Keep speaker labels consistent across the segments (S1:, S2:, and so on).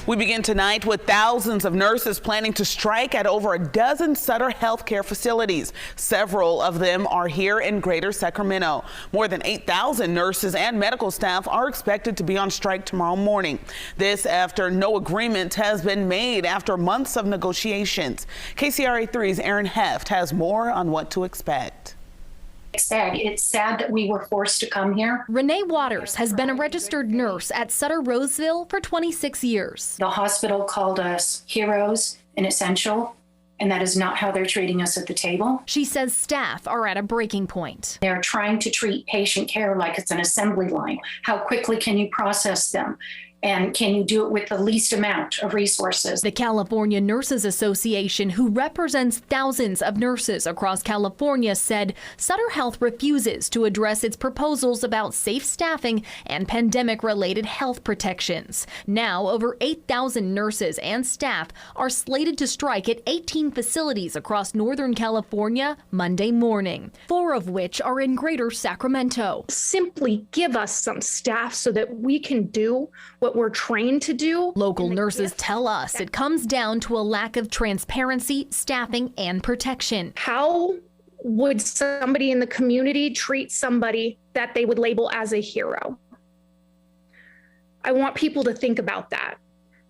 S1: We begin tonight with thousands of nurses planning to strike at over a dozen Sutter healthcare facilities. Several of them are here in Greater Sacramento. More than 8,000 nurses and medical staff are expected to be on strike tomorrow morning. This after no agreement has been made after months of negotiations. KCRA 3's Aaron Heft has more on what to expect.
S2: It's sad that we were forced to come here.
S3: Renee Waters has been a registered nurse at Sutter Roseville for 26 years.
S2: The hospital called us heroes and essential, and that is not how they're treating us at the table.
S3: She says staff are at a breaking point.
S2: They're trying to treat patient care like it's an assembly line. How quickly can you process them? And can you do it with the least amount of resources?
S3: The California Nurses Association, who represents thousands of nurses across California, said Sutter Health refuses to address its proposals about safe staffing and pandemic-related health protections. Now, over 8,000 nurses and staff are slated to strike at 18 facilities across Northern California Monday morning, 4 of which are in Greater Sacramento.
S4: Simply give us some staff so that we can do what we're trained to do.
S3: Local nurses tell us it comes down to a lack of transparency, staffing, and protection.
S4: How would somebody in the community treat somebody that they would label as a hero? I want people to think about that,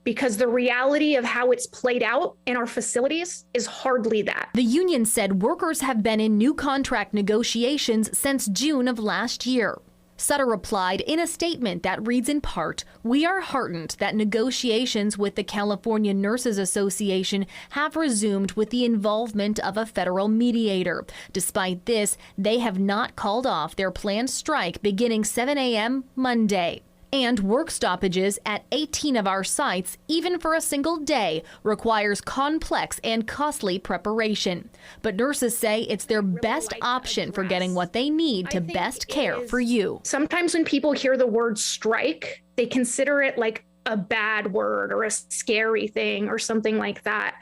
S4: because the reality of how it's played out in our facilities is hardly that.
S3: The union said workers have been in new contract negotiations since June of last year. Sutter replied in a statement that reads in part, "We are heartened that negotiations with the California Nurses Association have resumed with the involvement of a federal mediator. Despite this, they have not called off their planned strike beginning 7 a.m. Monday. And work stoppages at 18 of our sites, even for a single day, requires complex and costly preparation. But nurses say it's their best option for getting what they need to best care for you."
S4: Sometimes when people hear the word strike, they consider it like a bad word or a scary thing or something like that.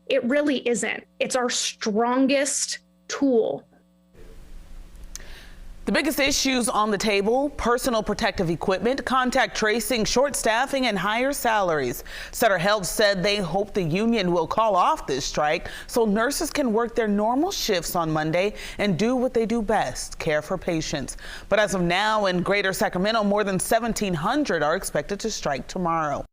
S4: It really isn't. It's our strongest tool.
S1: The biggest issues on the table: personal protective equipment, contact tracing, short staffing, and higher salaries. Sutter Health said they hope the union will call off this strike so nurses can work their normal shifts on Monday and do what they do best, care for patients. But as of now, in Greater Sacramento, more than 1,700 are expected to strike tomorrow.